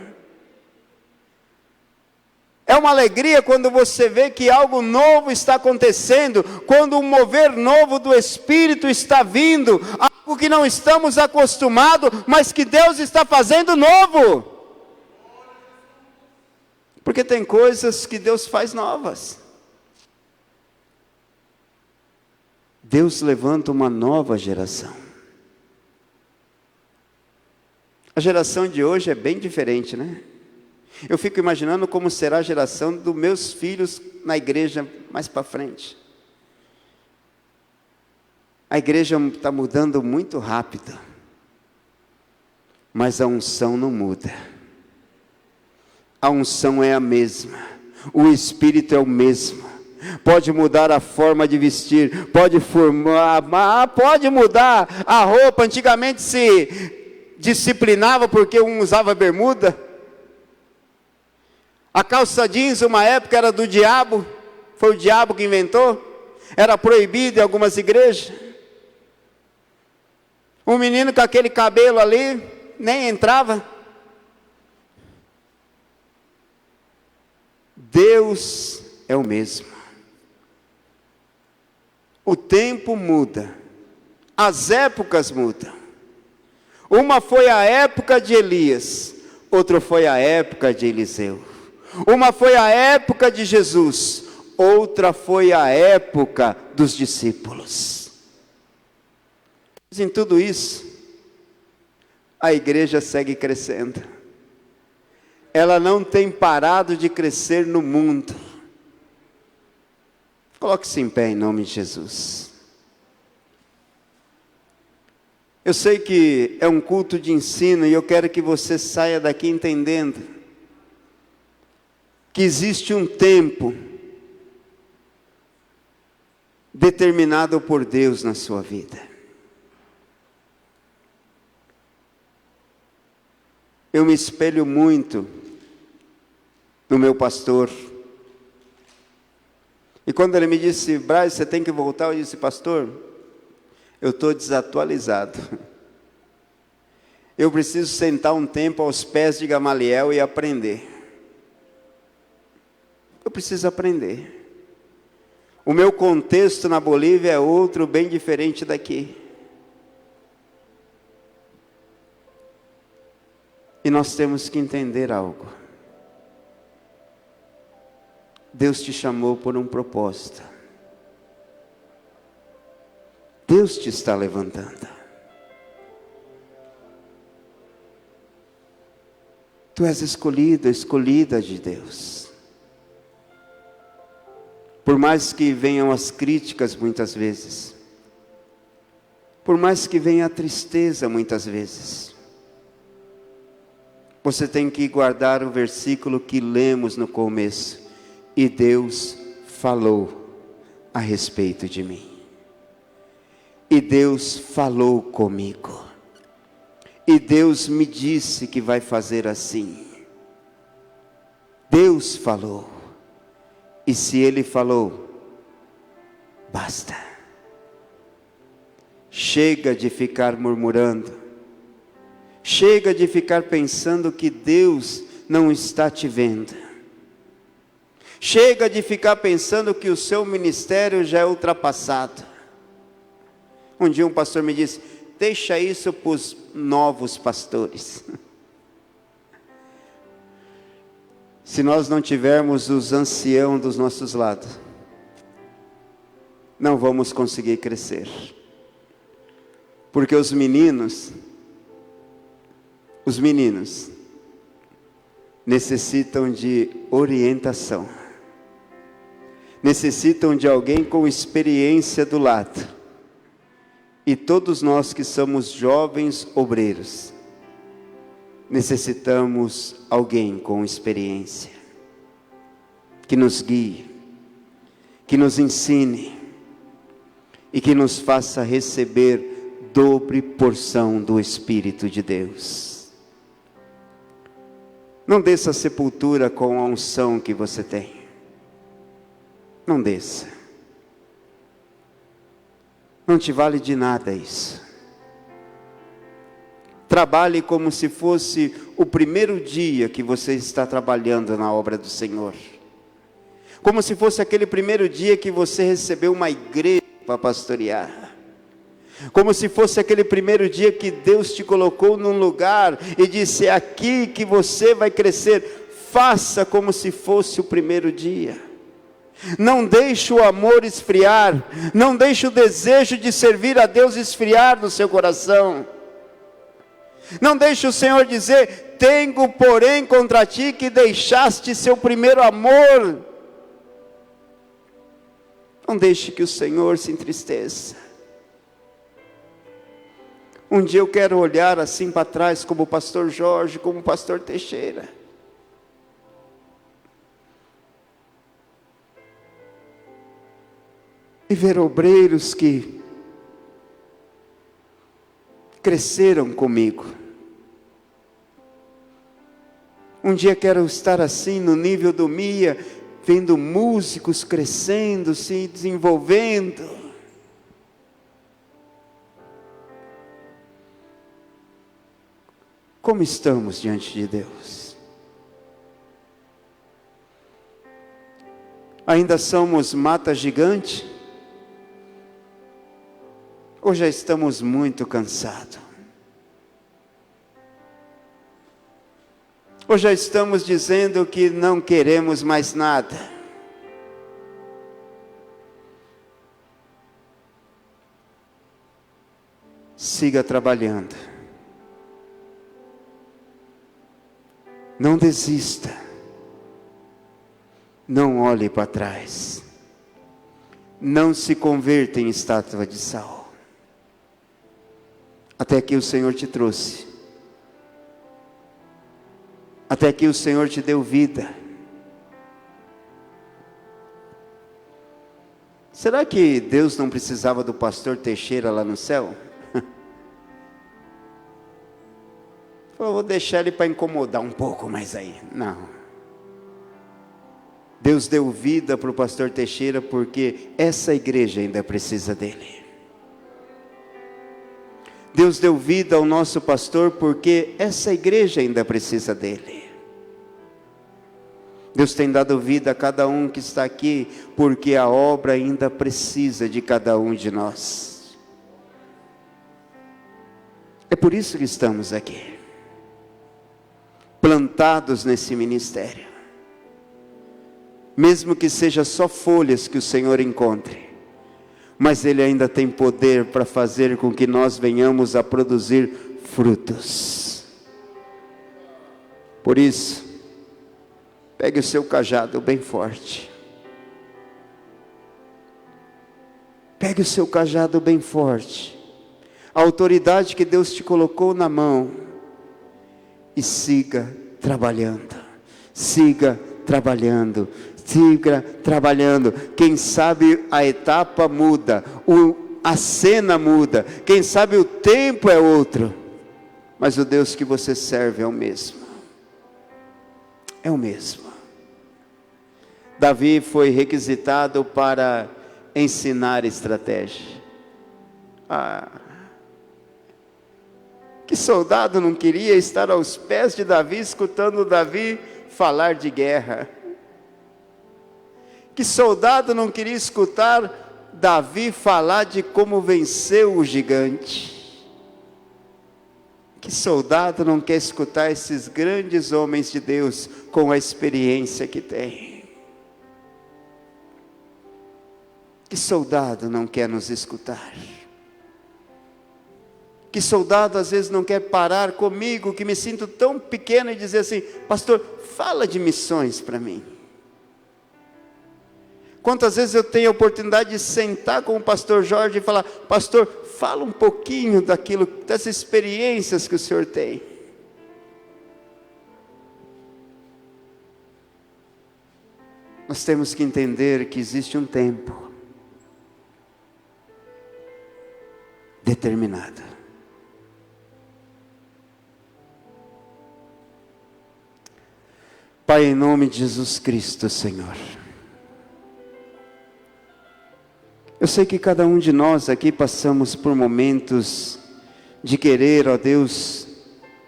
É uma alegria quando você vê que algo novo está acontecendo, quando um mover novo do Espírito está vindo, algo que não estamos acostumados, mas que Deus está fazendo novo. Porque tem coisas que Deus faz novas. Deus levanta uma nova geração. A geração de hoje é bem diferente, né? Eu fico imaginando como será a geração dos meus filhos na igreja mais para frente. A igreja está mudando muito rápido, mas a unção não muda. A unção é a mesma, o Espírito é o mesmo. Pode mudar a forma de vestir, pode mudar a roupa. Antigamente se disciplinava porque um usava bermuda. A calça jeans, uma época, era do diabo, foi o diabo que inventou, era proibido em algumas igrejas. Um menino com aquele cabelo ali, nem entrava. Deus é o mesmo. O tempo muda, as épocas mudam. Uma foi a época de Elias, outra foi a época de Eliseu. Uma foi a época de Jesus, outra foi a época dos discípulos. Mas em tudo isso, a igreja segue crescendo. Ela não tem parado de crescer no mundo. Coloque-se em pé em nome de Jesus. Eu sei que é um culto de ensino e eu quero que você saia daqui entendendo que existe um tempo determinado por Deus na sua vida. Eu me espelho muito no meu pastor. E quando ele me disse: Braz, você tem que voltar, eu disse: pastor, eu estou desatualizado. Eu preciso sentar um tempo aos pés de Gamaliel e aprender. Eu preciso aprender. O meu contexto na Bolívia é outro, bem diferente daqui. E nós temos que entender algo. Deus te chamou por um propósito. Deus te está levantando. Tu és escolhido, escolhida de Deus. Por mais que venham as críticas muitas vezes, por mais que venha a tristeza muitas vezes, você tem que guardar o versículo que lemos no começo. E Deus falou a respeito de mim. E Deus falou comigo. E Deus me disse que vai fazer assim. Deus falou. E se Ele falou, basta. Chega de ficar murmurando. Chega de ficar pensando que Deus não está te vendo. Chega de ficar pensando que o seu ministério já é ultrapassado. Um dia um pastor me disse: deixa isso para os novos pastores. Se nós não tivermos os anciãos dos nossos lados, não vamos conseguir crescer. Porque os meninos necessitam de orientação. Necessitam de alguém com experiência do lado. E todos nós que somos jovens obreiros, necessitamos alguém com experiência, que nos guie, que nos ensine, e que nos faça receber dobre porção do Espírito de Deus. Não desça a sepultura com a unção que você tem. Não desça. Não te vale de nada isso. Trabalhe como se fosse o primeiro dia que você está trabalhando na obra do Senhor. Como se fosse aquele primeiro dia que você recebeu uma igreja para pastorear. Como se fosse aquele primeiro dia que Deus te colocou num lugar e disse: é aqui que você vai crescer. Faça como se fosse o primeiro dia. Não deixe o amor esfriar. Não deixe o desejo de servir a Deus esfriar no seu coração. Não deixe o Senhor dizer: tenho porém contra ti que deixaste seu primeiro amor. Não deixe que o Senhor se entristeça. Um dia eu quero olhar assim para trás como o pastor Jorge, como o pastor Teixeira. E ver obreiros que cresceram comigo. Um dia quero estar assim no nível do Mia, vendo músicos crescendo, se desenvolvendo. Como estamos diante de Deus? Ainda somos mata gigante? Ou já estamos muito cansados? Ou já estamos dizendo que não queremos mais nada? Siga trabalhando. Não desista. Não olhe para trás. Não se converta em estátua de sal. Até aqui o Senhor te trouxe. Até aqui o Senhor te deu vida. Será que Deus não precisava do pastor Teixeira lá no céu? Falou: vou deixar ele para incomodar um pouco mais aí. Não. Deus deu vida para o pastor Teixeira porque essa igreja ainda precisa dele. Deus deu vida ao nosso pastor porque essa igreja ainda precisa dele. Deus tem dado vida a cada um que está aqui porque a obra ainda precisa de cada um de nós. É por isso que estamos aqui, plantados nesse ministério. Mesmo que seja só folhas que o Senhor encontre, mas Ele ainda tem poder para fazer com que nós venhamos a produzir frutos. Por isso, pegue o seu cajado bem forte. Pegue o seu cajado bem forte. A autoridade que Deus te colocou na mão. E siga trabalhando. Siga trabalhando. Siga trabalhando. Quem sabe a etapa muda, a cena muda, quem sabe o tempo é outro, mas o Deus que você serve é o mesmo. É o mesmo. Davi foi requisitado para ensinar estratégia. Que soldado não queria estar aos pés de Davi, escutando Davi falar de guerra? Que soldado não queria escutar Davi falar de como venceu o gigante? Que soldado não quer escutar esses grandes homens de Deus com a experiência que tem? Que soldado não quer nos escutar? Que soldado às vezes não quer parar comigo, que me sinto tão pequeno, e dizer assim: pastor, fala de missões para mim. Quantas vezes eu tenho a oportunidade de sentar com o pastor Jorge e falar: pastor, fala um pouquinho dessas experiências que o senhor tem. Nós temos que entender que existe um tempo determinado. Pai, em nome de Jesus Cristo, Senhor, Eu sei que cada um de nós aqui passamos por momentos de querer, ó Deus,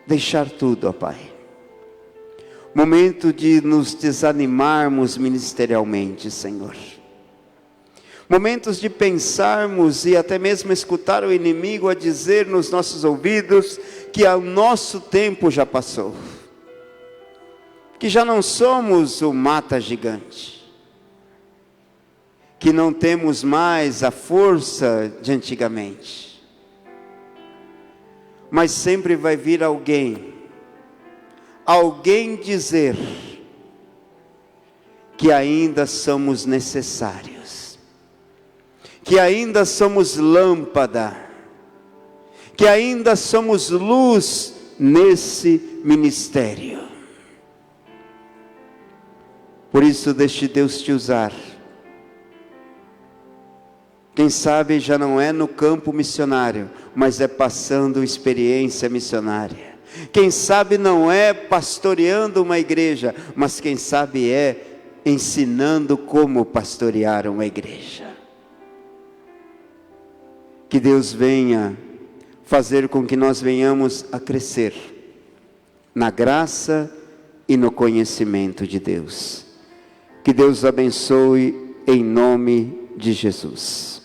deixar tudo, ó Pai. Momento de nos desanimarmos ministerialmente, Senhor. Momentos de pensarmos e até mesmo escutar o inimigo a dizer nos nossos ouvidos que o nosso tempo já passou. Que já não somos o mata-gigante. Que não temos mais a força de antigamente. Mas sempre vai vir alguém dizer que ainda somos necessários, que ainda somos lâmpada, que ainda somos luz nesse ministério. Por isso deixe Deus te usar. Quem sabe já não é no campo missionário, mas é passando experiência missionária. Quem sabe não é pastoreando uma igreja, mas quem sabe é ensinando como pastorear uma igreja. Que Deus venha fazer com que nós venhamos a crescer na graça e no conhecimento de Deus. Que Deus abençoe em nome de Jesus.